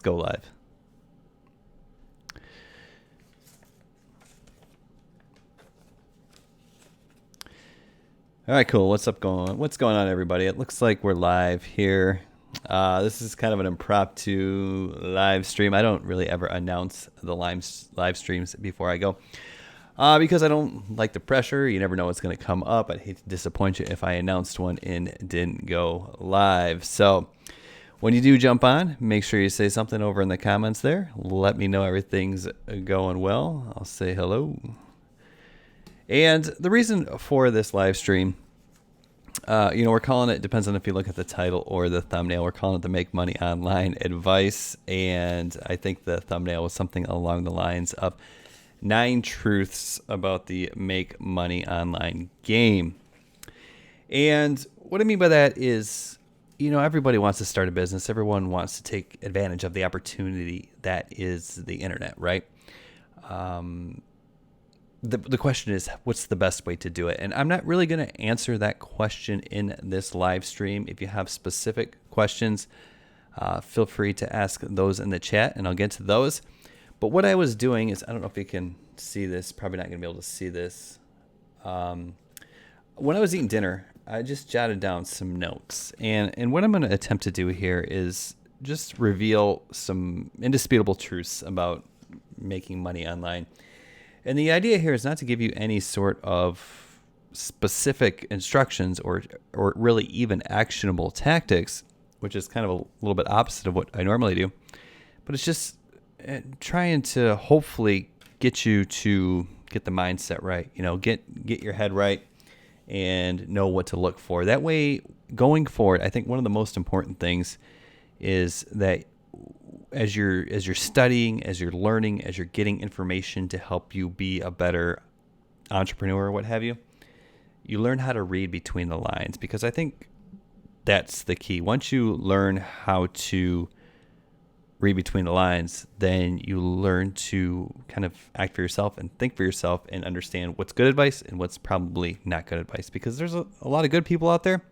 Go live. All right, cool. What's going on, everybody? It looks like we're live here. This is kind of an impromptu live stream. I don't really ever announce the live streams before I go because I don't like the pressure. You never know what's going to come up. I'd hate to disappoint you if I announced one and didn't go live. So when you do jump on, make sure you say something over in the comments there. Let me know everything's going well. I'll say hello. And the reason for this live stream, we're calling it, depends on if you look at the title or the thumbnail, we're calling it the Make Money Online Advice. And I think the thumbnail was something along the lines of 9 truths about the Make Money Online game. And what I mean by that is, everybody wants to start a business. Everyone wants to take advantage of the opportunity that is the internet, right? The question is, what's the best way to do it? And I'm not really going to answer that question in this live stream. If you have specific questions, feel free to ask those in the chat, and I'll get to those. But what I was doing is, I don't know if you can see this, probably not going to be able to see this. When I was eating dinner, I just jotted down some notes. And what I'm going to attempt to do here is just reveal some indisputable truths about making money online. And the idea here is not to give you any sort of specific instructions or really even actionable tactics, which is kind of a little bit opposite of what I normally do. But it's just trying to hopefully get you to get the mindset right, get your head right and know what to look for. That way, going forward, I think one of the most important things is that as you're studying, as you're learning, as you're getting information to help you be a better entrepreneur or what have you, you learn how to read between the lines, because I think that's the key. Once you learn how to read between the lines, then you learn to kind of act for yourself and think for yourself and understand what's good advice and what's probably not good advice, because there's a lot of good people out there.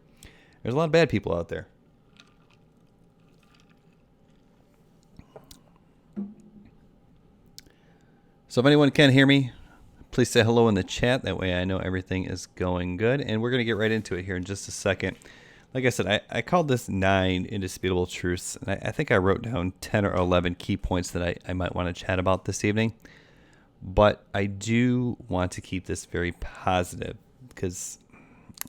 There's a lot of bad people out there. So if anyone can hear me, please say hello in the chat. That way I know everything is going good. And we're going to get right into it here in just a second. Like I said, I called this 9 indisputable truths. And I think I wrote down 10 or 11 key points that I might want to chat about this evening. But I do want to keep this very positive, because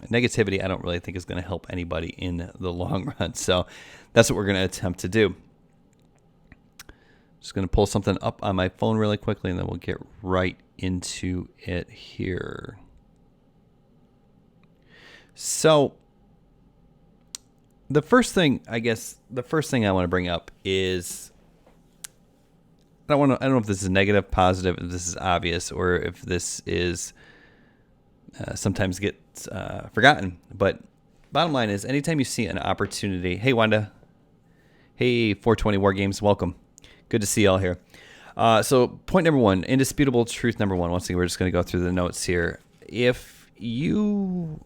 negativity I don't really think is going to help anybody in the long run. So that's what we're going to attempt to do. Just going to pull something up on my phone really quickly, and then we'll get right into it here. So the first thing I want to bring up is, I don't know if this is negative, positive, if this is obvious, or if this is sometimes gets forgotten. But bottom line is, anytime you see an opportunity, hey Wanda, hey 420 War Games, welcome. Good to see y'all here. So point number 1, indisputable truth number 1. Once again, we're just going to go through the notes here. If you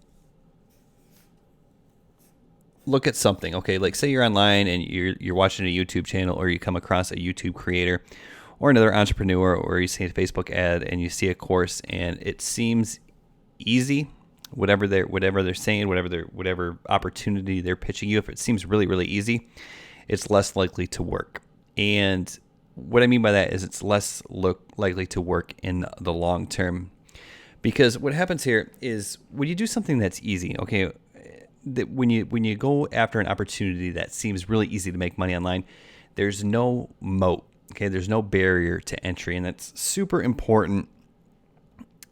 look at something, okay, like say you're online and you're watching a YouTube channel, or you come across a YouTube creator or another entrepreneur, or you see a Facebook ad and you see a course and it seems easy, whatever they're saying, whatever opportunity they're pitching you, if it seems really, really easy, it's less likely to work. And what I mean by that is it's less likely to work in the long term, because what happens here is when you do something that's easy, okay, that when you go after an opportunity that seems really easy to make money online, there's no moat, okay, there's no barrier to entry, and that's super important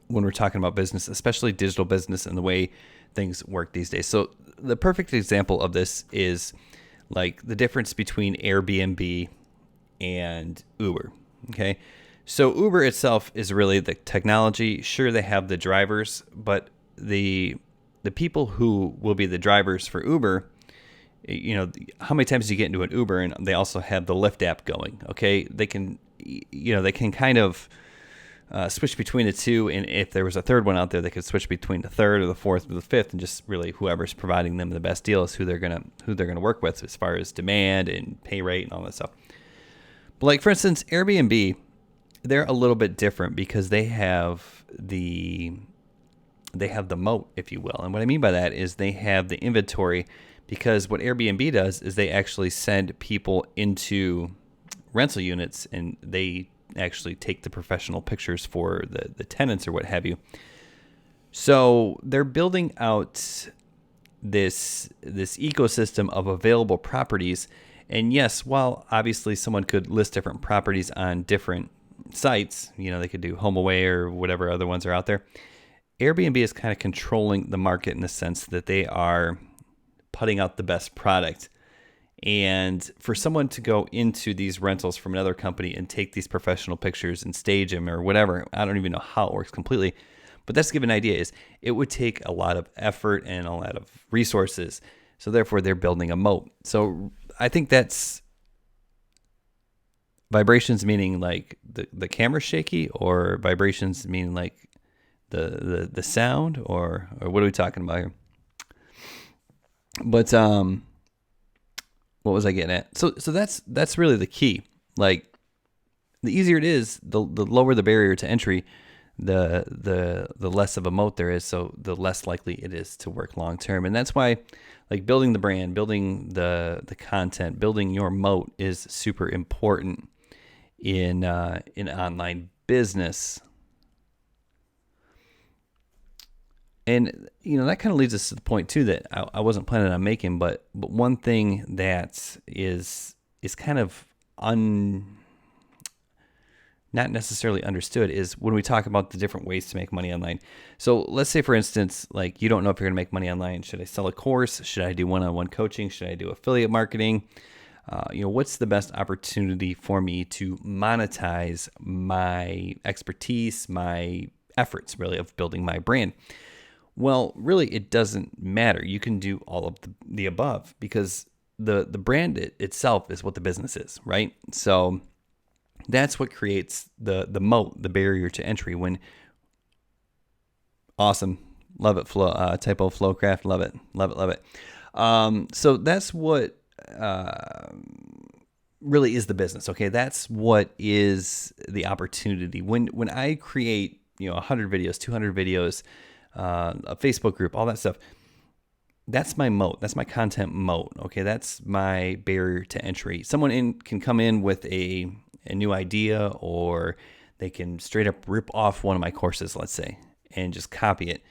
when we're talking about business, especially digital business and the way things work these days. So the perfect example of this is like the difference between Airbnb and Uber. Okay. So Uber itself is really the technology. Sure, they have the drivers, but the people who will be the drivers for Uber, how many times do you get into an Uber and they also have the Lyft app going? Okay. They can kind of switch between the two. And if there was a third one out there, they could switch between the third or the fourth or the fifth, and just really whoever's providing them the best deal is who they're going to work with as far as demand and pay rate and all that stuff. But like, for instance, Airbnb, they're a little bit different because they have the moat, if you will. And what I mean by that is they have the inventory, because what Airbnb does is they actually send people into rental units and they actually take the professional pictures for the tenants or what have you. So they're building out this ecosystem of available properties. And yes, while obviously someone could list different properties on different sites, they could do HomeAway or whatever other ones are out there, Airbnb is kind of controlling the market in the sense that they are putting out the best product. And for someone to go into these rentals from another company and take these professional pictures and stage them or whatever, I don't even know how it works completely, but that's to give an idea, is it would take a lot of effort and a lot of resources. So therefore they're building a moat. So I think that's vibrations meaning like the camera's shaky, or vibrations meaning like the sound, or what are we talking about here? But what was I getting at? So that's really the key. Like, the easier it is, the lower the barrier to entry, the less of a moat there is. So the less likely it is to work long term. And that's why, like, building the brand, building the content, building your moat is super important in online business. And, that kind of leads us to the point, too, that I wasn't planning on making. But one thing that is kind of not necessarily understood is when we talk about the different ways to make money online. So let's say, for instance, like, you don't know if you're going to make money online. Should I sell a course? Should I do one-on-one coaching? Should I do affiliate marketing? What's the best opportunity for me to monetize my expertise, my efforts, really, of building my brand? Well, really, it doesn't matter. You can do all of the above, because the brand itself is what the business is, right? So that's what creates the moat, the barrier to entry. When awesome, love it, typo Flowcraft, love it. So that's what really is the business. Okay, that's what is the opportunity. When I create 100 videos, 200 videos. A Facebook group, all that stuff. That's my moat. That's my content moat. Okay, that's my barrier to entry. Someone can come in with a new idea, or they can straight up rip off one of my courses, let's say, and just copy it.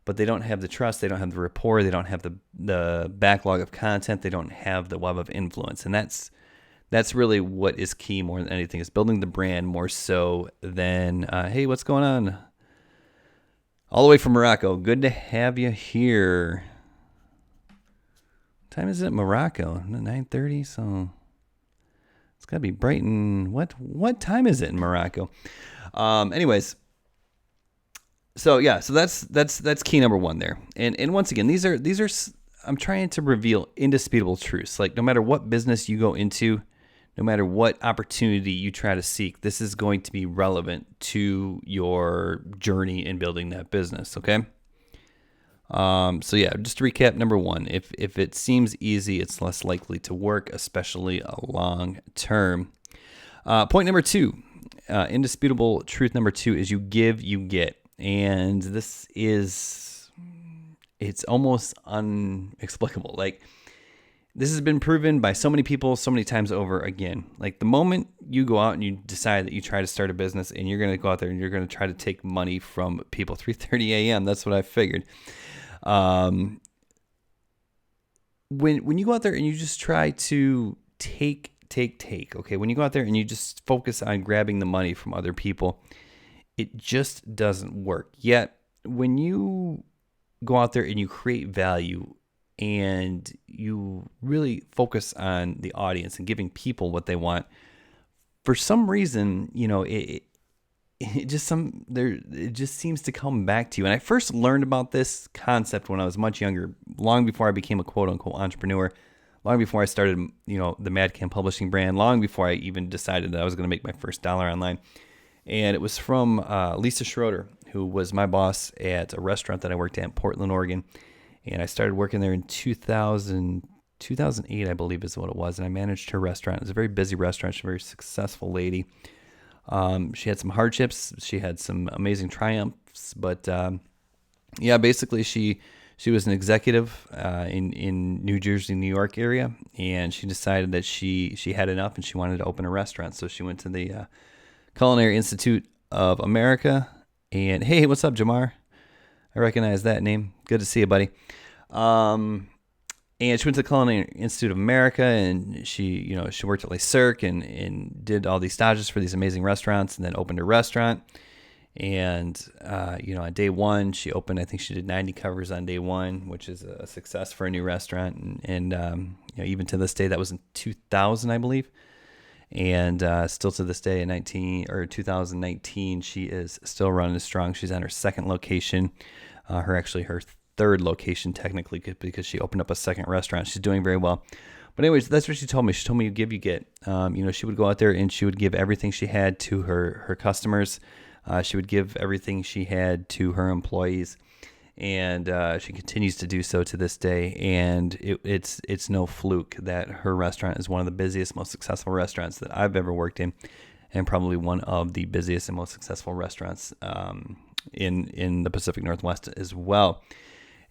But they don't have the trust. They don't have the rapport. They don't have the backlog of content. They don't have the web of influence. And that's really what is key more than anything, is building the brand more so than, hey, what's going on? All the way from Morocco. Good to have you here. What time is it in Morocco? 9:30, so it's got to be bright. And what time is it in Morocco? Anyways, so that's key number one there. And once again, these are I'm trying to reveal indisputable truths. Like, no matter what business you go into, no matter what opportunity you try to seek, this is going to be relevant to your journey in building that business, okay? So yeah, just to recap, number one, if it seems easy, it's less likely to work, especially long term. Point number two, indisputable truth number two is you give, you get. And this it's almost inexplicable. Like, this has been proven by so many people so many times over again. Like, the moment you go out and you decide that you try to start a business and you're going to go out there and you're going to try to take money from people, 3:30 a.m., that's what I figured. When you go out there and you just try to take, okay, when you go out there and you just focus on grabbing the money from other people, it just doesn't work. Yet, when you go out there and you create value, and you really focus on the audience and giving people what they want, for some reason, it just seems to come back to you. And I first learned about this concept when I was much younger, long before I became a quote unquote entrepreneur, long before I started, the Madcam publishing brand, long before I even decided that I was going to make my first dollar online. And it was from Lisa Schroeder, who was my boss at a restaurant that I worked at in Portland, Oregon. And I started working there in 2000. 2008, I believe is what it was. And I managed her restaurant. It was a very busy restaurant. She's a very successful lady. She had some hardships. She had some amazing triumphs, but yeah, basically she was an executive in New Jersey, New York area, and she decided that she had enough and she wanted to open a restaurant. So she went to the Culinary Institute of America. And hey, what's up, Jamar? I recognize that name. Good to see you, buddy. And she went to the Culinary Institute of America, and she worked at Le Cirque and did all these stages for these amazing restaurants, and then opened a restaurant. And on day one, she opened. I think she did 90 covers on day one, which is a success for a new restaurant. And even to this day, that was in 2000, I believe. And still to this day, in 2019, she is still running strong. She's on her second location. Her third location technically, because she opened up a second restaurant. She's doing very well. But anyways, that's what she told me. She told me you give, you get. She would go out there and she would give everything she had to her customers. She would give everything she had to her employees, and she continues to do so to this day. And it's no fluke that her restaurant is one of the busiest, most successful restaurants that I've ever worked in, and probably one of the busiest and most successful restaurants in the Pacific Northwest as well.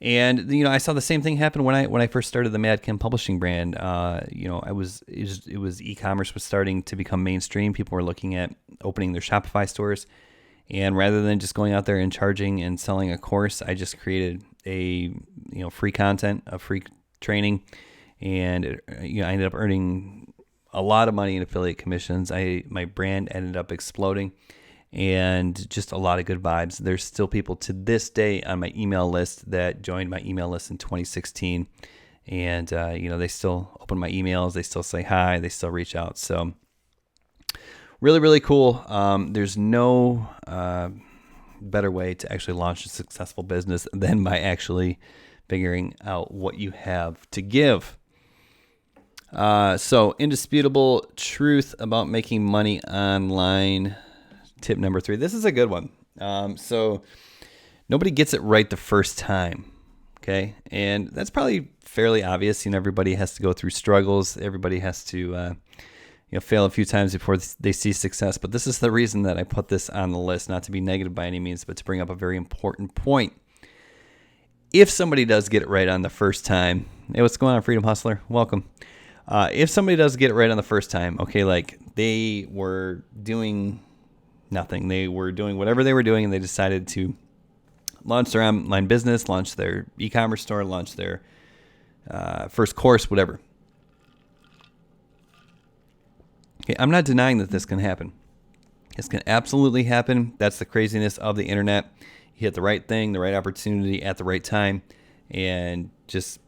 And I saw the same thing happen when I first started the Mad Kim Publishing brand. It was e-commerce was starting to become mainstream. People were looking at opening their Shopify stores, and rather than just going out there and charging and selling a course, I just created a free content, a free training, and I ended up earning a lot of money in affiliate commissions. My brand ended up exploding. And just a lot of good vibes. There's still people to this day on my email list that joined my email list in 2016. And, they still open my emails. They still say hi. They still reach out. So really, really cool. There's no better way to actually launch a successful business than by actually figuring out what you have to give. So indisputable truth about making money online. Tip number 3. This is a good one. So nobody gets it right the first time. Okay. And that's probably fairly obvious. Everybody has to go through struggles. Everybody has to, fail a few times before they see success. But this is the reason that I put this on the list, not to be negative by any means, but to bring up a very important point. If somebody does get it right on the first time, hey, what's going on, Freedom Hustler? Welcome. If somebody does get it right on the first time, okay, like they were doing nothing. They were doing whatever they were doing, and they decided to launch their online business, launch their e-commerce store, launch their first course, whatever. Okay, I'm not denying that this can happen. This can absolutely happen. That's the craziness of the internet. You hit the right thing, the right opportunity at the right time, and just,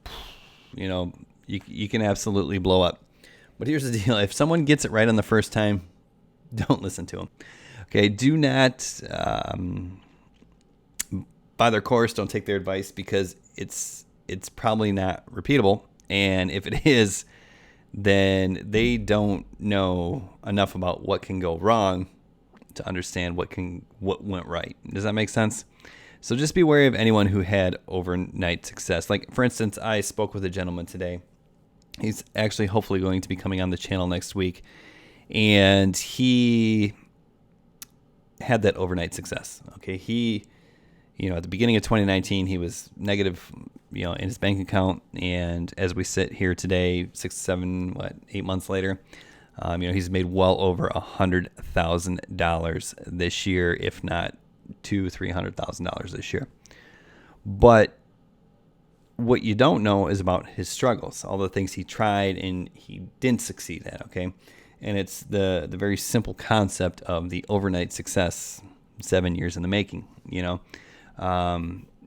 you can absolutely blow up. But here's the deal. If someone gets it right on the first time, don't listen to them. Okay, do not buy their course. Don't take their advice, because it's probably not repeatable. And if it is, then they don't know enough about what can go wrong to understand what went right. Does that make sense? So just be wary of anyone who had overnight success. Like, for instance, I spoke with a gentleman today. He's actually hopefully going to be coming on the channel next week. And he had that overnight success. Okay. He, at the beginning of 2019, he was negative, in his bank account. And as we sit here today, 8 months later, he's made well over $100,000 this year, if not $200,000-$300,000 this year. But what you don't know is about his struggles, all the things he tried and he didn't succeed at. Okay. And it's the very simple concept of the overnight success, 7 years in the making.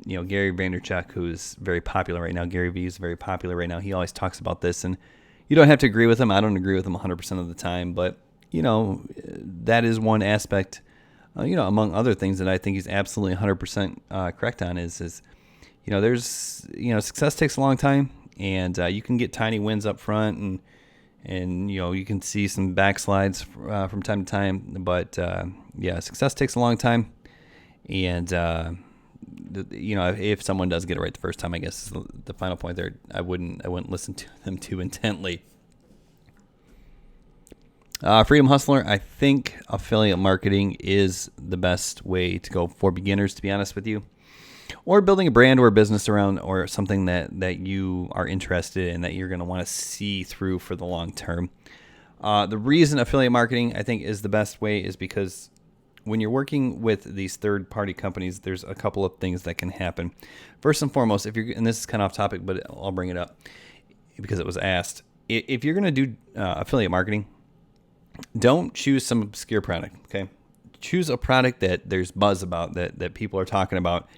Gary Vaynerchuk, who's very popular right now. Gary Vee is very popular right now. He always talks about this, and you don't have to agree with him. I don't agree with him 100% of the time, but that is one aspect. Among other things that I think he's absolutely 100% correct on is there's success takes a long time, and you can get tiny wins up front, and you can see some backslides from time to time, but success takes a long time, and if someone does get it right the first time, I guess is the final point there. I wouldn't listen to them too intently. Freedom Hustler, I think affiliate marketing is the best way to go for beginners, to be honest with you, or building a brand or a business around, or something that you are interested in, that you're going to want to see through for the long term. The reason affiliate marketing, I think, is the best way is because when you're working with these third-party companies, there's a couple of things that can happen. First and foremost, and this is kind of off topic, but I'll bring it up because it was asked. If you're going to do affiliate marketing, don't choose some obscure product, okay? Choose a product that there's buzz about, that people are talking about,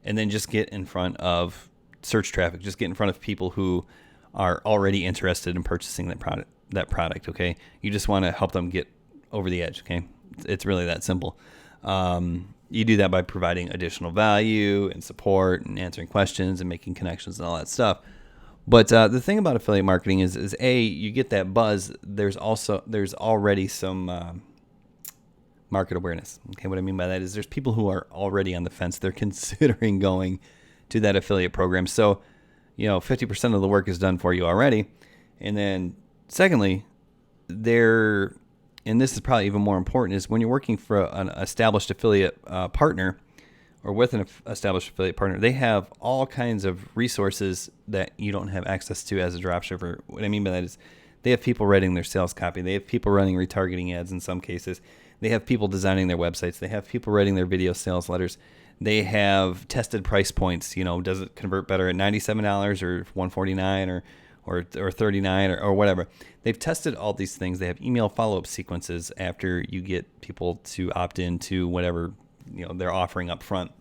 and then just get in front of search traffic. Just get in front of people who are already interested in purchasing that product, okay? You just want to help them get over the edge, okay? It's really that simple. You do that by providing additional value and support and answering questions and making connections and all that stuff. But the thing about affiliate marketing is A, you get that buzz. There's already some market awareness. Okay, what I mean by that is there's people who are already on the fence. They're considering going to that affiliate program. So, 50% of the work is done for you already. And then secondly, and this is probably even more important, is when you're working for an established affiliate partner, or with an established affiliate partner, they have all kinds of resources that you don't have access to as a dropshipper. What I mean by that is they have people writing their sales copy. They have people running retargeting ads in some cases. They have people designing their websites. They have people writing their video sales letters. They have tested price points. Does it convert better at $97 or $149 or $39 or whatever? They've tested all these things. They have email follow-up sequences after you get people to opt into whatever they're offering up front,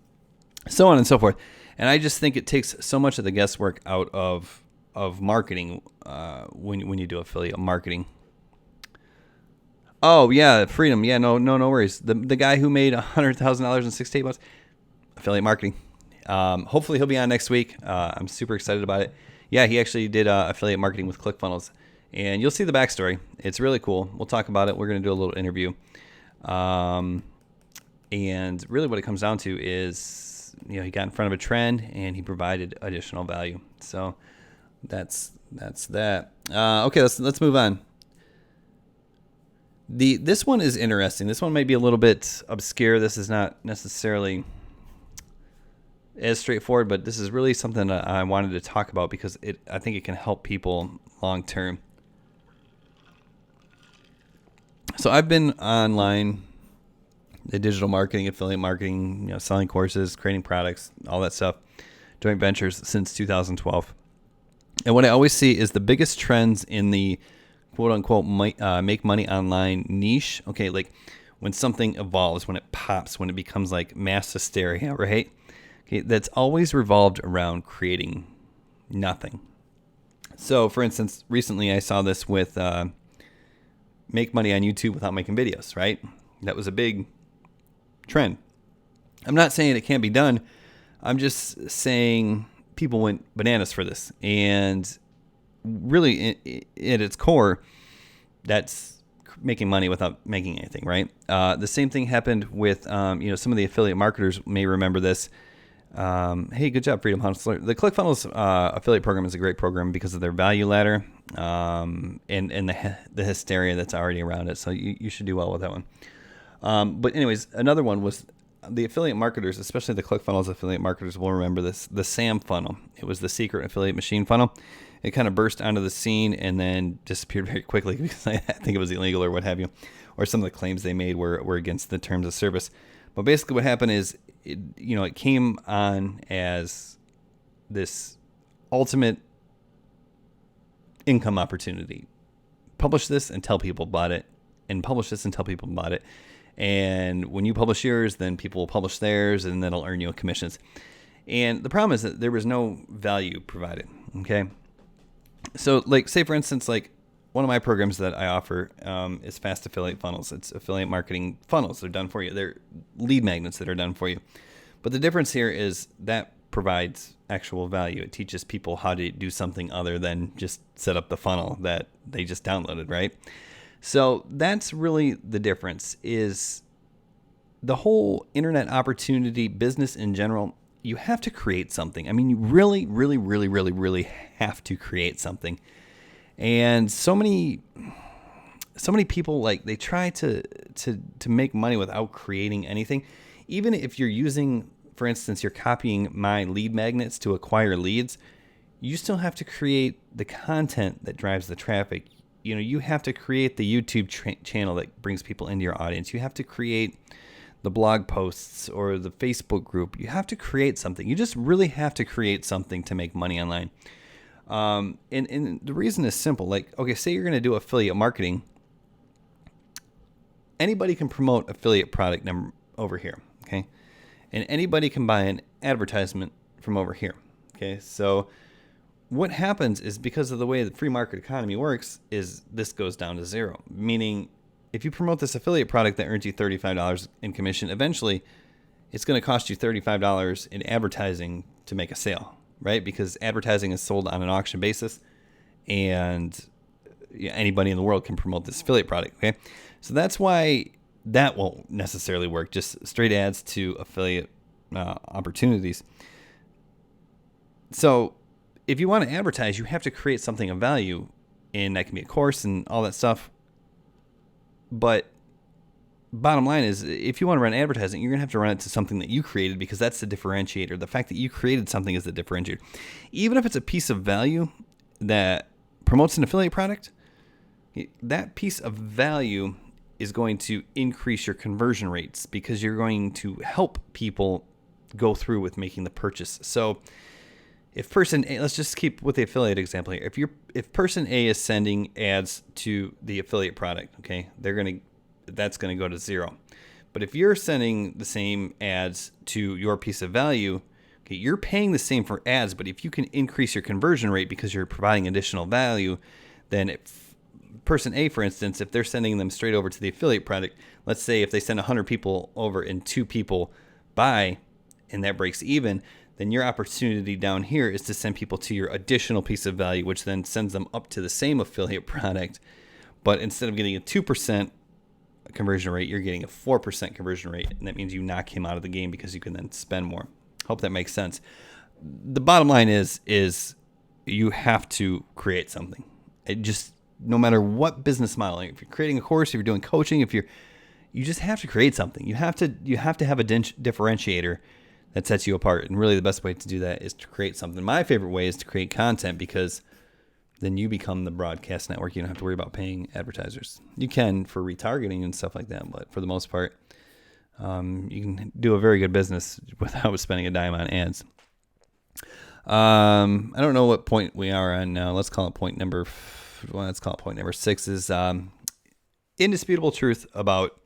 so on and so forth. And I just think it takes so much of the guesswork out of marketing when you do affiliate marketing. Oh yeah, Freedom. Yeah, no worries. The guy who made $100,000 in 6 to 8 months, affiliate marketing. Hopefully he'll be on next week. I'm super excited about it. Yeah, he actually did affiliate marketing with ClickFunnels, and you'll see the backstory. It's really cool. We'll talk about it. We're going to do a little interview. And really what it comes down to is, he got in front of a trend and he provided additional value. So that's that. Okay, let's move on. This one is interesting. This one may be a little bit obscure. This is not necessarily as straightforward, but this is really something that I wanted to talk about because I think it can help people long term. So I've been online, the digital marketing, affiliate marketing, selling courses, creating products, all that stuff, joint ventures since 2012. And what I always see is the biggest trends in the quote unquote make money online niche. Okay, like when something evolves, when it pops, when it becomes like mass hysteria, right? Okay, that's always revolved around creating nothing. So for instance, recently I saw this with make money on YouTube without making videos, right? That was a big trend. I'm not saying it can't be done. I'm just saying people went bananas for this. And really, at its core, that's making money without making anything, right? The same thing happened with, some of the affiliate marketers may remember this. Hey, good job, Freedom Hustler. The ClickFunnels affiliate program is a great program because of their value ladder and the hysteria that's already around it. So you should do well with that one. But anyways, another one was the affiliate marketers, especially the ClickFunnels affiliate marketers will remember this, the SAM funnel. It was the secret affiliate machine funnel. It kind of burst onto the scene and then disappeared very quickly because I think it was illegal or what have you, or some of the claims they made were against the terms of service. But basically what happened is, it came on as this ultimate income opportunity. Publish this and tell people about it, and publish this and tell people about it. And when you publish yours, then people will publish theirs, and that'll earn you commissions. And the problem is that there was no value provided, okay? So, like, say, for instance, like, one of my programs that I offer is Fast Affiliate Funnels. It's affiliate marketing funnels. They're done for you. They're lead magnets that are done for you. But the difference here is that provides actual value. It teaches people how to do something other than just set up the funnel that they just downloaded, right? So that's really the difference, is the whole internet opportunity, business in general, you have to create something. I mean, you really, really, really, really, really have to create something. And so many people, like, they try to make money without creating anything. Even if you're using, for instance, you're copying my lead magnets to acquire leads, you still have to create the content that drives the traffic. You know, you have to create the YouTube channel that brings people into your audience. You have to create the blog posts or the Facebook group. You have to create something. You just really have to create something to make money online. And the reason is simple. Like, okay, say you're going to do affiliate marketing. Anybody can promote affiliate product number over here, okay? And anybody can buy an advertisement from over here, okay? So what happens is, because of the way the free market economy works, is this goes down to zero. Meaning, if you promote this affiliate product that earns you $35 in commission, eventually it's going to cost you $35 in advertising to make a sale, right? Because advertising is sold on an auction basis, and anybody in the world can promote this affiliate product, okay? So that's why that won't necessarily work, just straight ads to affiliate opportunities. So if you want to advertise, you have to create something of value, and that can be a course and all that stuff. But bottom line is, if you want to run advertising, you're going to have to run it to something that you created, because that's the differentiator. The fact that you created something is the differentiator. Even if it's a piece of value that promotes an affiliate product, that piece of value is going to increase your conversion rates, because you're going to help people go through with making the purchase. So if person A, let's just keep with the affiliate example here. If person A is sending ads to the affiliate product, okay, that's gonna go to zero. But if you're sending the same ads to your piece of value, okay, you're paying the same for ads, but if you can increase your conversion rate because you're providing additional value, then if person A, for instance, if they're sending them straight over to the affiliate product, let's say if they send 100 people over and 2 people buy, and that breaks even, then your opportunity down here is to send people to your additional piece of value, which then sends them up to the same affiliate product. But instead of getting a 2% conversion rate, you're getting a 4% conversion rate. And that means you knock him out of the game, because you can then spend more. Hope that makes sense. The bottom line is you have to create something. It just, no matter what business model, if you're creating a course, if you're doing coaching, you just have to create something. You have to have a differentiator that sets you apart. And really the best way to do that is to create something. My favorite way is to create content, because then you become the broadcast network. You don't have to worry about paying advertisers. You can for retargeting and stuff like that, but for the most part, you can do a very good business without spending a dime on ads. I don't know what point we are on now. Let's call it point number 6 is indisputable truth about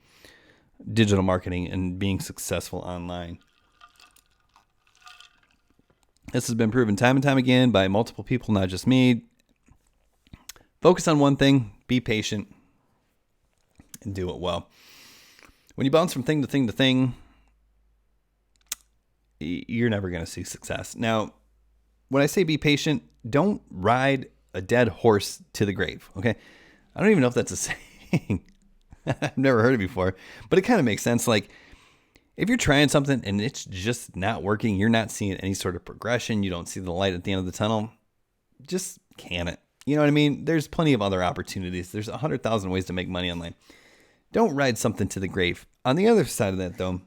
digital marketing and being successful online. This has been proven time and time again by multiple people, not just me. Focus on one thing, be patient, and do it well. When you bounce from thing to thing to thing, you're never going to see success. Now, when I say be patient, don't ride a dead horse to the grave, okay? I don't even know if that's a saying. I've never heard it before, but it kind of makes sense. Like, if you're trying something and it's just not working, you're not seeing any sort of progression, you don't see the light at the end of the tunnel, just can it. You know what I mean? There's plenty of other opportunities. There's 100,000 ways to make money online. Don't ride something to the grave. On the other side of that, though,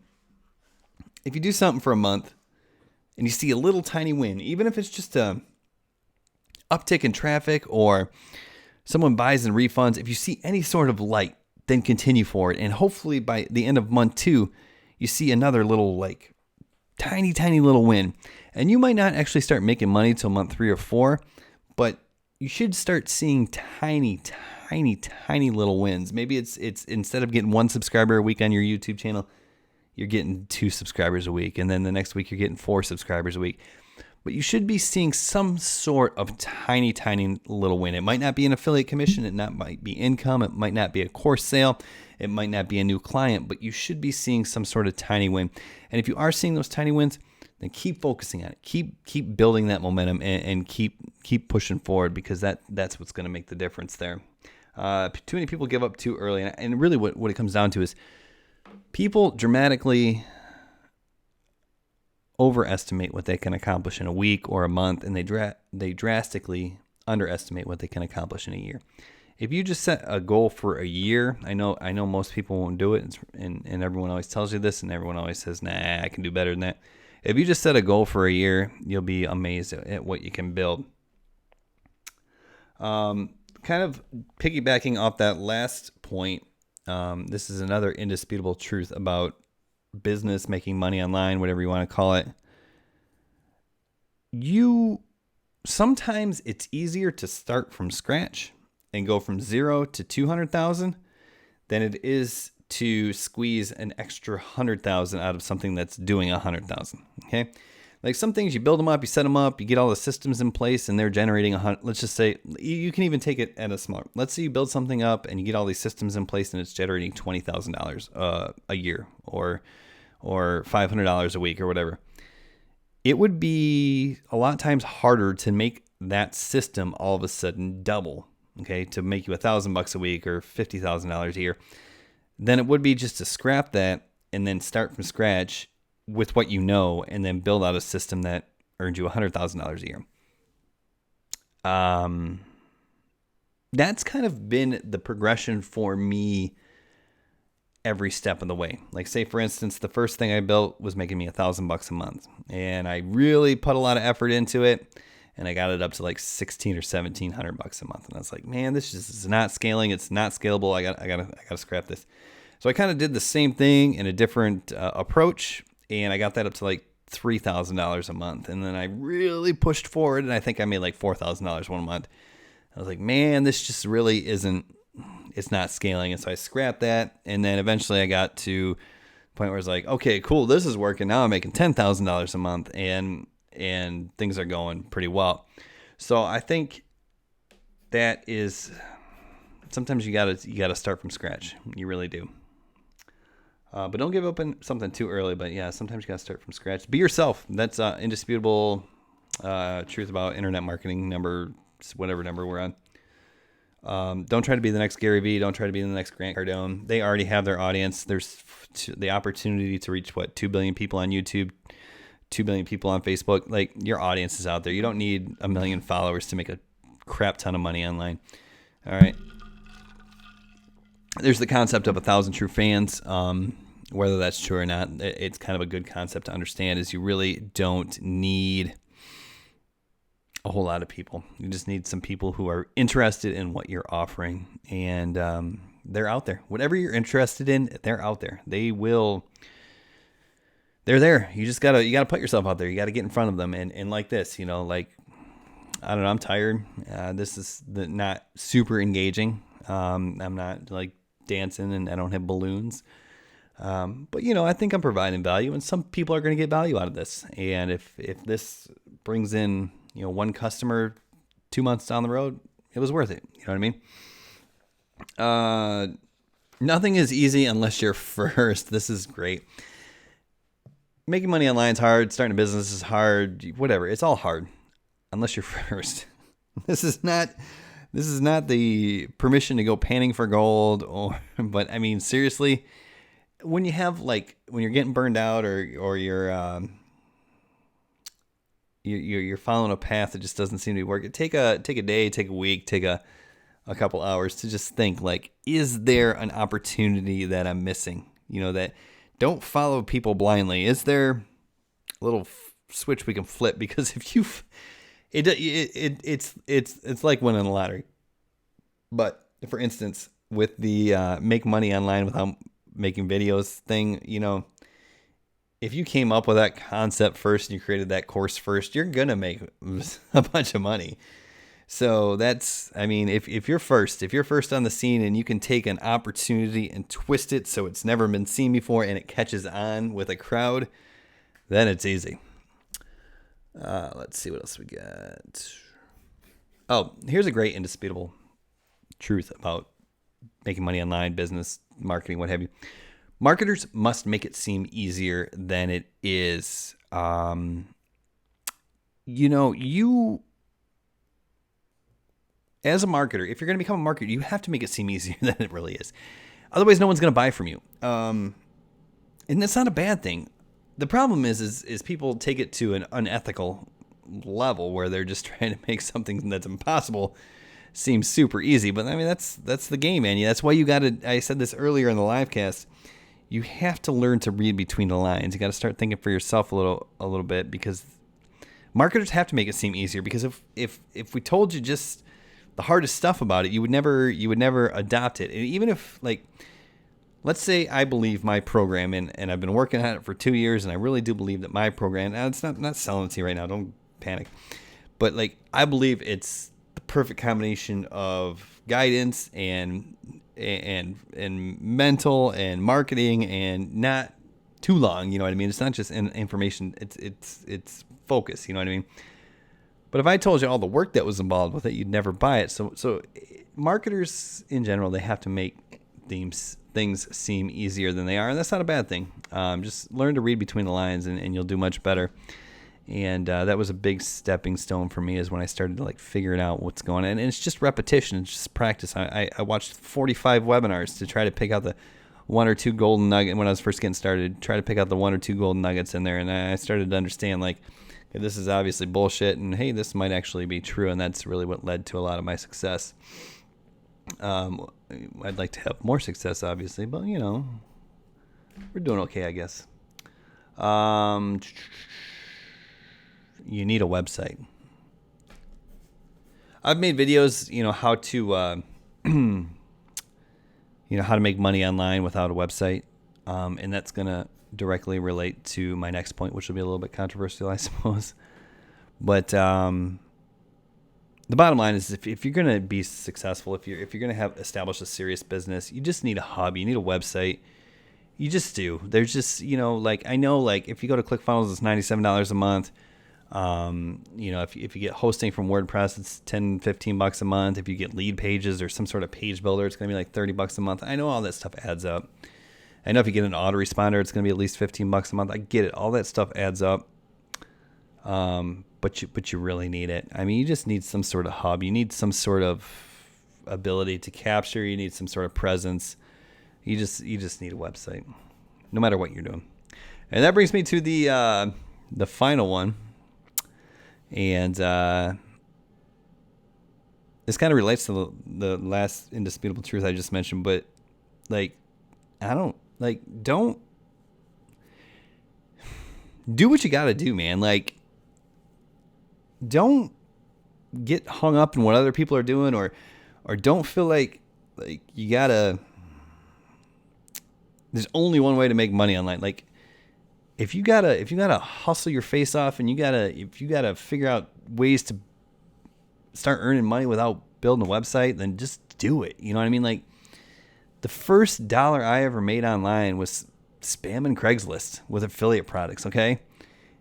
if you do something for a month and you see a little tiny win, even if it's just a uptick in traffic or someone buys and refunds, if you see any sort of light, then continue forward. And hopefully by the end of month 2, you see another little, like, tiny little win. And you might not actually start making money till month 3 or 4, but you should start seeing tiny little wins. Maybe it's instead of getting 1 subscriber a week on your YouTube channel, you're getting 2 subscribers a week. And then the next week you're getting 4 subscribers a week. But you should be seeing some sort of tiny little win. It might not be an affiliate commission. It might be income. It might not be a course sale. It might not be a new client, but you should be seeing some sort of tiny win. And if you are seeing those tiny wins, then keep focusing on it. Keep building that momentum and keep pushing forward, because that's what's going to make the difference there. Too many people give up too early. And really what it comes down to is people dramatically overestimate what they can accomplish in a week or a month, and they drastically underestimate what they can accomplish in a year. If you just set a goal for a year, I know most people won't do it, and everyone always tells you this, and everyone always says, nah, I can do better than that. If you just set a goal for a year, you'll be amazed at what you can build. Kind of piggybacking off that last point, this is another indisputable truth about business, making money online, whatever you want to call it. Sometimes it's easier to start from scratch and go from 0 to 200,000 than it is to squeeze an extra 100,000 out of something that's doing 100,000. Okay. Like some things, you build them up, you set them up, you get all the systems in place, and they're generating let's just say, you can even take it at a smaller. Let's say you build something up and you get all these systems in place, and it's generating $20,000 a year, or $500 a week, or whatever. It would be a lot of times harder to make that system all of a sudden double, okay, to make you $1,000 a week or $50,000 a year, than it would be just to scrap that and then start from scratch with what you know, and then build out a system that earns you $100,000 a year. That's kind of been the progression for me every step of the way. Like, say for instance, the first thing I built was making me $1,000 a month, and I really put a lot of effort into it, and I got it up to like $1,600 or $1,700 a month. And I was like, man, this just is not scaling. It's not scalable. I gotta scrap this. So I kind of did the same thing in a different approach, and I got that up to like $3,000 a month. And then I really pushed forward, and I think I made like $4,000 one month. I was like, man, this just really it's not scaling. And so I scrapped that. And then eventually I got to the point where I was like, okay, cool, this is working. Now I'm making $10,000 a month, and things are going pretty well. So I think that is, sometimes you gotta start from scratch. You really do. But don't give up on something too early. But yeah, sometimes you gotta start from scratch. Be yourself. That's indisputable truth about internet marketing, whatever number we're on. Don't try to be the next Gary Vee. Don't try to be the next Grant Cardone. They already have their audience. There's the opportunity to reach 2 billion people on YouTube, 2 billion people on Facebook. Like, your audience is out there. You don't need 1 million followers to make a crap ton of money online. All right. There's the concept of 1,000 true fans. Whether that's true or not, it's kind of a good concept to understand, is you really don't need a whole lot of people. You just need some people who are interested in what you're offering, and they're out there. Whatever you're interested in, they're out there. They're there. You gotta put yourself out there. You gotta get in front of them, and like this, like, I don't know, I'm tired. This is not super engaging. I'm not like dancing, and I don't have balloons. But I think I'm providing value, and some people are going to get value out of this. And if this brings in, one customer 2 months down the road, it was worth it. You know what I mean? Nothing is easy unless you're first. This is great. Making money online is hard. Starting a business is hard. Whatever. It's all hard unless you're first. This is not the permission to go panning for gold, but I mean, seriously, when you're getting burned out, or you're following a path that just doesn't seem to be working, take a day, take a week, take a couple hours to just think, like, is there an opportunity that I'm missing? That don't follow people blindly. Is there a little switch we can flip? Because if you it's like winning the lottery. But for instance, with the make money online without making videos thing, if you came up with that concept first and you created that course first, you're gonna make a bunch of money. So if you're first on the scene, and you can take an opportunity and twist it so it's never been seen before, and it catches on with a crowd, then it's easy. Let's see what else we got. Oh, here's a great indisputable truth about making money online, business, marketing, what have you. Marketers must make it seem easier than it is. You as a marketer, if you're going to become a marketer, you have to make it seem easier than it really is. Otherwise, no one's going to buy from you. And that's not a bad thing. the problem is people take it to an unethical level where they're just trying to make something that's impossible seem super easy. But I mean, that's the game, man. That's why you got to. I said this earlier in the live cast. You have to learn to read between the lines. You got to start thinking for yourself a little bit, because marketers have to make it seem easier. Because if we told you just the hardest stuff about it, you would never adopt it. And even if, like, let's say I believe my program, and I've been working on it for 2 years, and I really do believe that my program, now it's not selling it to you right now, don't panic, but like, I believe it's the perfect combination of guidance and mental and marketing, and not too long. You know what I mean? It's not just information. It's focus. You know what I mean? But if I told you all the work that was involved with it, you'd never buy it. So marketers in general, they have to make things seem easier than they are, and that's not a bad thing. Just learn to read between the lines, and you'll do much better. And that was a big stepping stone for me, is when I started to like figuring out what's going on. And it's just repetition. It's just practice. I watched 45 webinars to try to pick out the one or two golden nugget when I was first getting started. Try to pick out the one or two golden nuggets in there, and I started to understand, like, okay, this is obviously bullshit, and hey, this might actually be true. And that's really what led to a lot of my success. I'd like to have more success, obviously, but you know, we're doing okay, I guess. You need a website. I've made videos, how to, how to make money online without a website. And that's going to directly relate to my next point, which will be a little bit controversial, I suppose. But the bottom line is, if you're going to be successful, if you're going to have established a serious business, you just need a hub. You need a website. You just do. There's just, like, I know, like, if you go to ClickFunnels, it's $97 a month. If you get hosting from WordPress, it's $10-15 a month. If you get lead pages or some sort of page builder, it's going to be like $30 a month. I know all that stuff adds up. I know if you get an autoresponder, it's going to be at least $15 a month. I get it. All that stuff adds up. But you really need it. I mean, you just need some sort of hub. You need some sort of ability to capture. You need some sort of presence. You just need a website, no matter what you're doing. And that brings me to the final one. And this kind of relates to the last indisputable truth I just mentioned, but don't do what you got to do, man. Like, don't get hung up in what other people are doing, or don't feel like you gotta. There's only one way to make money online. Like, if you gotta hustle your face off, and if you gotta figure out ways to start earning money without building a website, then just do it. You know what I mean? Like, the first dollar I ever made online was spamming Craigslist with affiliate products. Okay,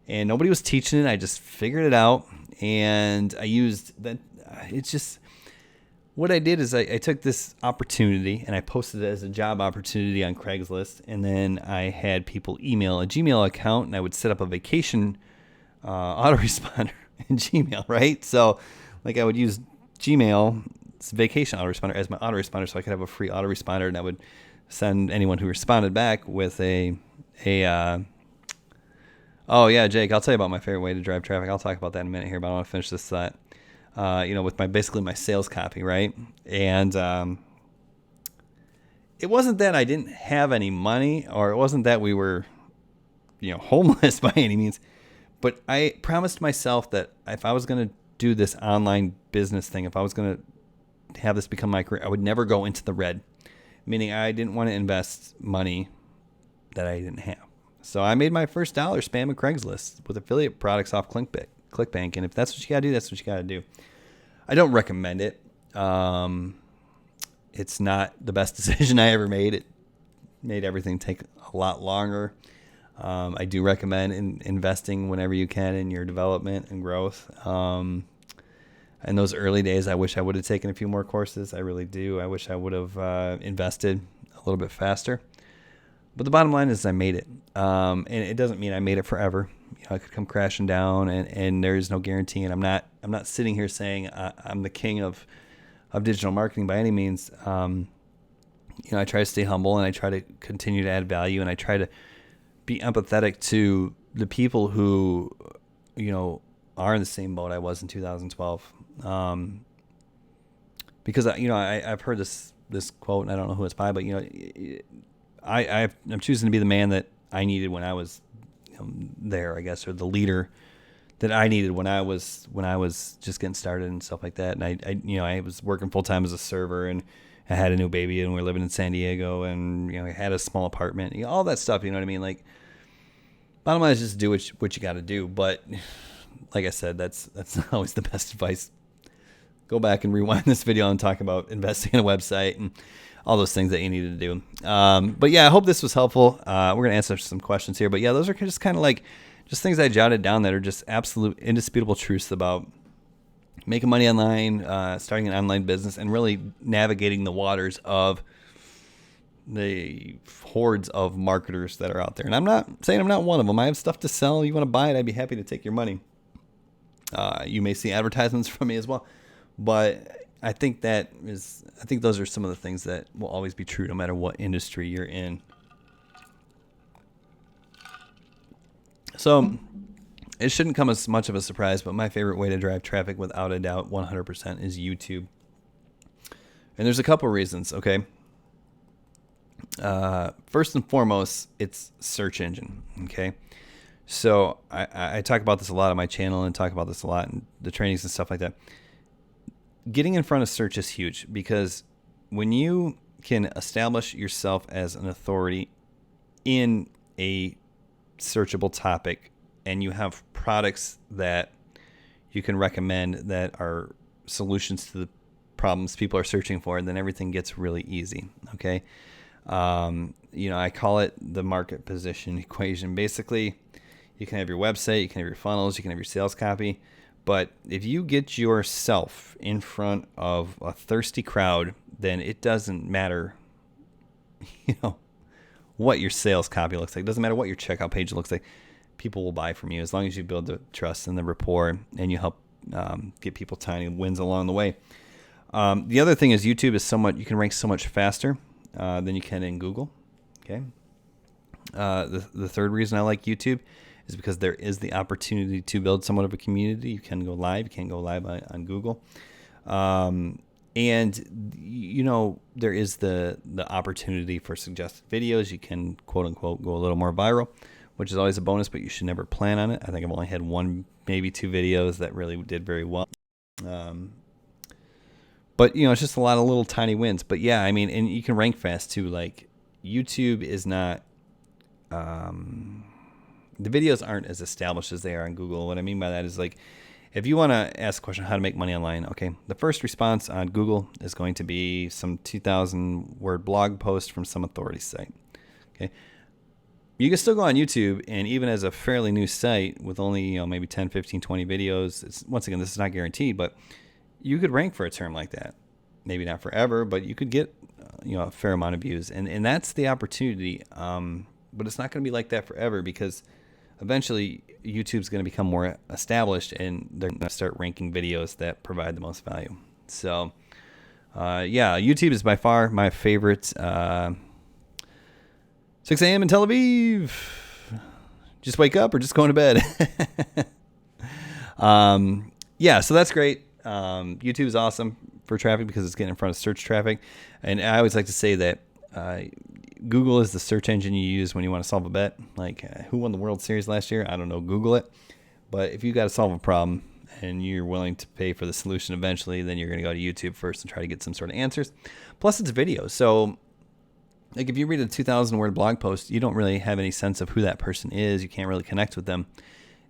and nobody was teaching it. I just figured it out, and I used that. It's just what I did is I took this opportunity and I posted it as a job opportunity on Craigslist, and then I had people email a Gmail account, and I would set up a vacation autoresponder in Gmail, right? So, like, I would use Gmail's vacation autoresponder as my autoresponder, so I could have a free autoresponder, and I would send anyone who responded back with oh yeah, Jake, I'll tell you about my favorite way to drive traffic. I'll talk about that in a minute here, but I want to finish this thought. With basically my sales copy, right? And it wasn't that I didn't have any money, or it wasn't that we were, homeless by any means, but I promised myself that if I was going to do this online business thing, if I was going to have this become my career, I would never go into the red, meaning I didn't want to invest money that I didn't have. So I made my first dollar spamming Craigslist with affiliate products off ClickBank, and if that's what you gotta do, that's what you gotta do. I don't recommend it. It's not the best decision I ever made. It made everything take a lot longer. I do recommend investing whenever you can in your development and growth. In those early days, I wish I would have taken a few more courses. I really do. I wish I would have invested a little bit faster. But the bottom line is I made it. And it doesn't mean I made it forever. I could come crashing down, and there is no guarantee. And I'm not sitting here saying I'm the king of digital marketing by any means. I try to stay humble, and I try to continue to add value, and I try to be empathetic to the people who, are in the same boat I was in 2012. Because I've heard this quote, and I don't know who it's by, but I'm choosing to be the man that I needed when I was there, I guess, or the leader that I needed when I was just getting started and stuff like that. And I was working full time as a server, and I had a new baby, and we were living in San Diego, and I had a small apartment, all that stuff. You know what I mean? Like, bottom line is just do what you got to do. But like I said, that's not always the best advice. Go back and rewind this video and talk about investing in a website and all those things that you need to do. But yeah, I hope this was helpful. We're going to answer some questions here. But yeah, those are just kind of like just things I jotted down that are just absolute indisputable truths about making money online, starting an online business, and really navigating the waters of the hordes of marketers that are out there. And I'm not saying I'm not one of them. I have stuff to sell. You want to buy it, I'd be happy to take your money. You may see advertisements from me as well. But I think those are some of the things that will always be true no matter what industry you're in. So it shouldn't come as much of a surprise, but my favorite way to drive traffic without a doubt 100% is YouTube. And there's a couple reasons, okay? First and foremost, it's search engine, okay? So I talk about this a lot on my channel and talk about this a lot in the trainings and stuff like that. Getting in front of search is huge because when you can establish yourself as an authority in a searchable topic and you have products that you can recommend that are solutions to the problems people are searching for, then everything gets really easy. Okay. I call it the market position equation. Basically, you can have your website, you can have your funnels, you can have your sales copy. But if you get yourself in front of a thirsty crowd, then it doesn't matter, what your sales copy looks like. It doesn't matter what your checkout page looks like. People will buy from you as long as you build the trust and the rapport and you help get people tiny wins along the way. The other thing is YouTube is you can rank so much faster than you can in Google. Okay. The third reason I like YouTube is because there is the opportunity to build somewhat of a community. You can go live. You can't go live on Google. And, there is the opportunity for suggested videos. You can, quote unquote, go a little more viral, which is always a bonus, but you should never plan on it. I think I've only had one, maybe two videos that really did very well. But, it's just a lot of little tiny wins. But yeah, I mean, and you can rank fast too. Like YouTube is not... the videos aren't as established as they are on Google. What I mean by that is, like, if you want to ask a question, how to make money online, okay, the first response on Google is going to be some 2,000 word blog post from some authority site. Okay. You can still go on YouTube, and even as a fairly new site with only, maybe 10, 15, 20 videos, once again, this is not guaranteed, but you could rank for a term like that. Maybe not forever, but you could get, a fair amount of views. And that's the opportunity. But it's not going to be like that forever because eventually YouTube's going to become more established and they're going to start ranking videos that provide the most value. So, YouTube is by far my favorite. 6 a.m. in Tel Aviv. Just wake up or just going to bed. So that's great. YouTube is awesome for traffic because it's getting in front of search traffic. And I always like to say that Google is the search engine you use when you want to solve a bet. Like, who won the World Series last year? I don't know. Google it. But if you got to solve a problem and you're willing to pay for the solution eventually, then you're going to go to YouTube first and try to get some sort of answers. Plus, it's video. So, like, if you read a 2,000-word blog post, you don't really have any sense of who that person is. You can't really connect with them.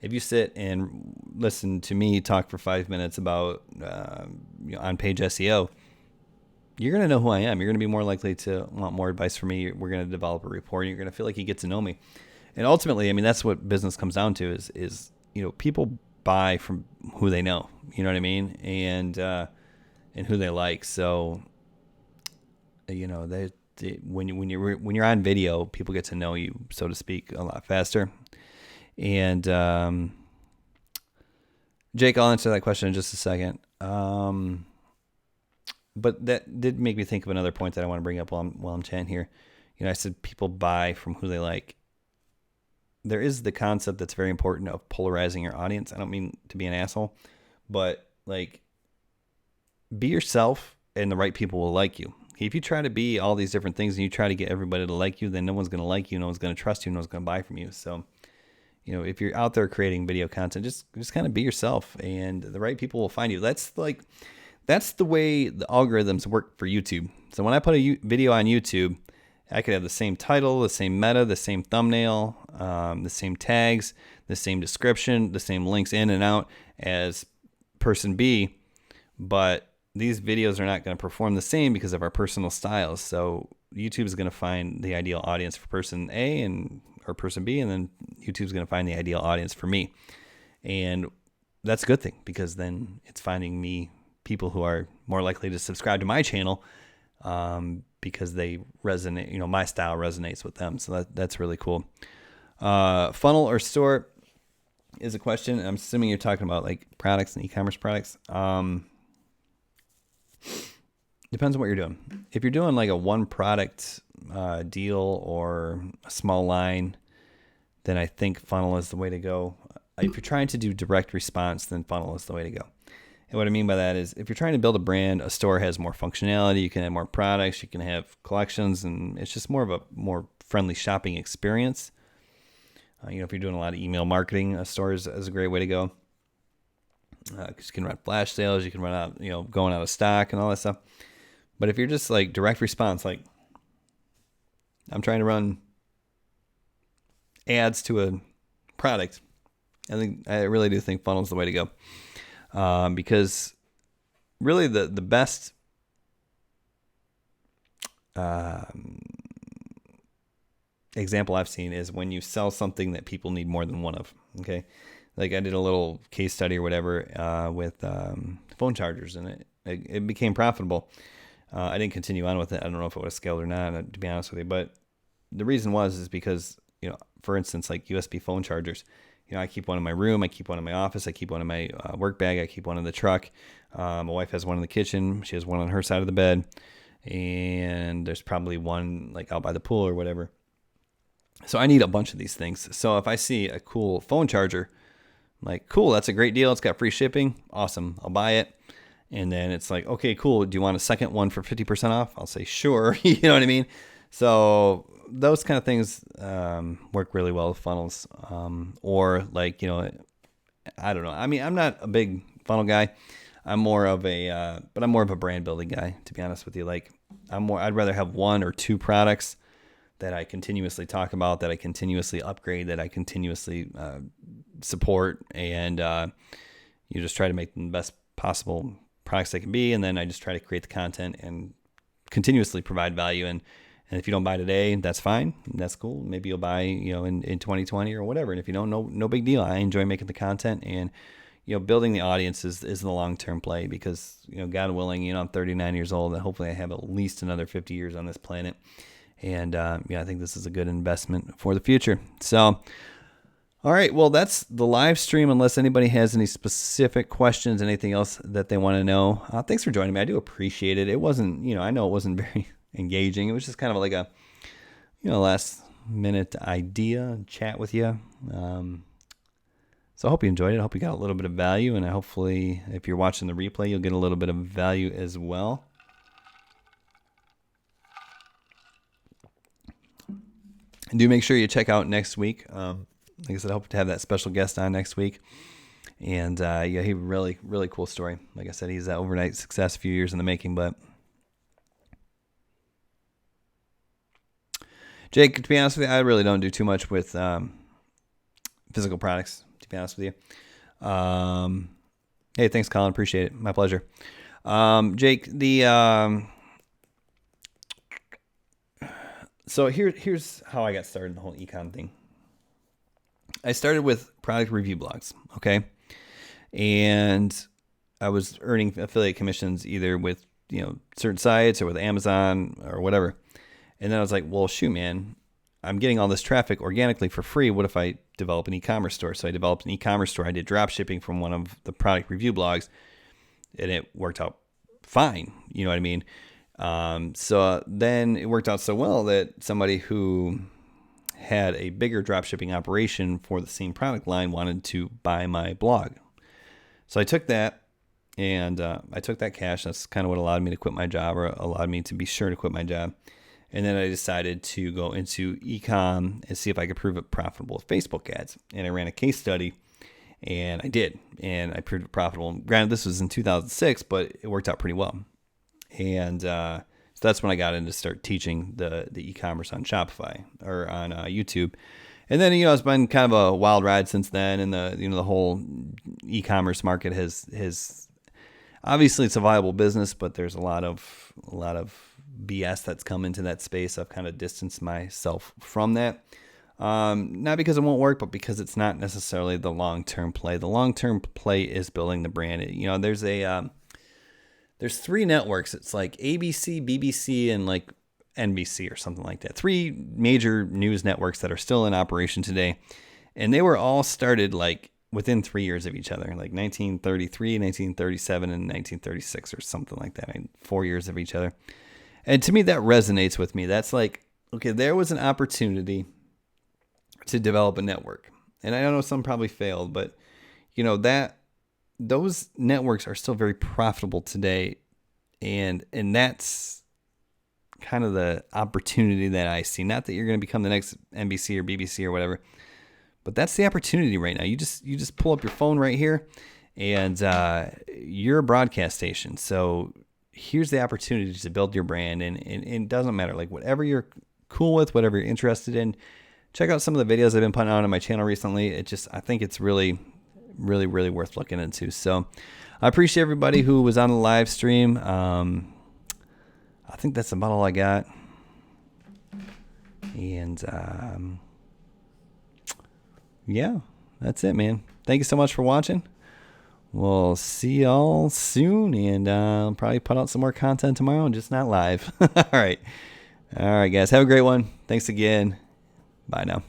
If you sit and listen to me talk for 5 minutes about on-page SEO, you're going to know who I am. You're going to be more likely to want more advice from me. We're going to develop a rapport. You're going to feel like you get to know me. And ultimately, I mean, that's what business comes down to is people buy from who they know, you know what I mean? And who they like. So, when you're on video, people get to know you, so to speak, a lot faster. And Jake, I'll answer that question in just a second. But that did make me think of another point that I want to bring up while I'm chatting here. I said people buy from who they like. there is the concept that's very important of polarizing your audience. I don't mean to be an asshole, but like, be yourself and the right people will like you. If you try to be all these different things and you try to get everybody to like you, then no one's going to like you, no one's going to trust you, no one's going to buy from you. So, if you're out there creating video content, just kind of be yourself, and the right people will find you. That's the way the algorithms work for YouTube. So when I put a video on YouTube, I could have the same title, the same meta, the same thumbnail, the same tags, the same description, the same links in and out as person B, but these videos are not going to perform the same because of our personal styles. So YouTube is going to find the ideal audience for person A or person B, and then YouTube is going to find the ideal audience for me. And that's a good thing, because then it's finding me people who are more likely to subscribe to my channel because they resonate, my style resonates with them. So that's really cool. Funnel or store is a question. I'm assuming you're talking about like products and e-commerce products. Depends on what you're doing. If you're doing like a one product deal or a small line, then I think funnel is the way to go. If you're trying to do direct response, then funnel is the way to go. And what I mean by that is, if you're trying to build a brand, a store has more functionality. You can have more products. You can have collections, and it's just more of a more friendly shopping experience. If you're doing a lot of email marketing, a store is a great way to go. 'Cause you can run flash sales. You can run out, going out of stock and all that stuff. But if you're just like direct response, like I'm trying to run ads to a product, I really do think funnel is the way to go. Because really the best example I've seen is when you sell something that people need more than one of. Okay, like I did a little case study or whatever with phone chargers, and it became profitable. I didn't continue on with it. I don't know if it would have scaled or not, to be honest with you. But the reason is because, for instance, like USB phone chargers. I keep one in my room. I keep one in my office. I keep one in my work bag. I keep one in the truck. My wife has one in the kitchen. She has one on her side of the bed. And there's probably one like out by the pool or whatever. So I need a bunch of these things. So if I see a cool phone charger, I'm like, cool, that's a great deal. It's got free shipping. Awesome. I'll buy it. And then it's like, okay, cool. Do you want a second one for 50% off? I'll say, sure. You know what I mean? So those kind of things work really well with funnels. Or like, I don't know. I mean, I'm not a big funnel guy. I'm more of a brand building guy, to be honest with you. Like I'd rather have one or two products that I continuously talk about, that I continuously upgrade, that I continuously support, and you just try to make them the best possible products they can be. And then I just try to create the content and continuously provide value. And if you don't buy today, that's fine. That's cool. Maybe you'll buy, in 2020 or whatever. And if you don't, no big deal. I enjoy making the content, and, building the audience is the long-term play, because, God willing, I'm 39 years old, and hopefully I have at least another 50 years on this planet. And, I think this is a good investment for the future. So, all right. Well, that's the live stream. Unless anybody has any specific questions, anything else that they want to know. Thanks for joining me. I do appreciate it. It wasn't, I know it wasn't very engaging. It was just kind of like a, last minute idea chat with you. So I hope you enjoyed it. I hope you got a little bit of value, and hopefully if you're watching the replay, you'll get a little bit of value as well. And do make sure you check out next week. Like I said, I hope to have that special guest on next week. And he really, really cool story. Like I said, he's an overnight success, a few years in the making. But Jake, to be honest with you, I really don't do too much with physical products, to be honest with you. Hey, thanks, Colin. Appreciate it. My pleasure. Jake, so here's how I got started in the whole econ thing. I started with product review blogs, okay? And I was earning affiliate commissions either with, certain sites or with Amazon or whatever. And then I was like, well, shoot, man, I'm getting all this traffic organically for free. What if I develop an e-commerce store? So I developed an e-commerce store. I did drop shipping from one of the product review blogs, and it worked out fine. You know what I mean? So then it worked out so well that somebody who had a bigger dropshipping operation for the same product line wanted to buy my blog. So I took that, and I took that cash. That's kind of what allowed me to quit my job, or allowed me to be sure to quit my job. And then I decided to go into e-com and see if I could prove it profitable with Facebook ads. And I ran a case study, and I did. And I proved it profitable. Granted, this was in 2006, but it worked out pretty well. And so that's when I got into start teaching the e-commerce on Shopify, or on YouTube. And then, it's been kind of a wild ride since then. And the whole e-commerce market has obviously, it's a viable business, but there's a lot of BS that's come into that space. I've kind of distanced myself from that. Not because it won't work, but because it's not necessarily the long-term play. The long-term play is building the brand. There's 3 networks. It's like ABC, BBC, and like NBC or something like that. 3 major news networks that are still in operation today. And they were all started like within 3 years of each other, like 1933, 1937, and 1936 or something like that. 4 years of each other. And to me, that resonates with me. That's like, okay, there was an opportunity to develop a network. And I know some probably failed, but those networks are still very profitable today. And that's kind of the opportunity that I see. Not that you're going to become the next NBC or BBC or whatever, but that's the opportunity right now. You just pull up your phone right here, and you're a broadcast station. So here's the opportunity to build your brand, and it doesn't matter, like whatever you're cool with, whatever you're interested in. Check out some of the videos I've been putting out on my channel recently. I think it's really, really, really worth looking into. So I appreciate everybody who was on the live stream. I think that's about all I got. And yeah, that's it, man. Thank you so much for watching. We'll see y'all soon, and I'll probably put out some more content tomorrow, just not live. All right, guys. Have a great one. Thanks again. Bye now.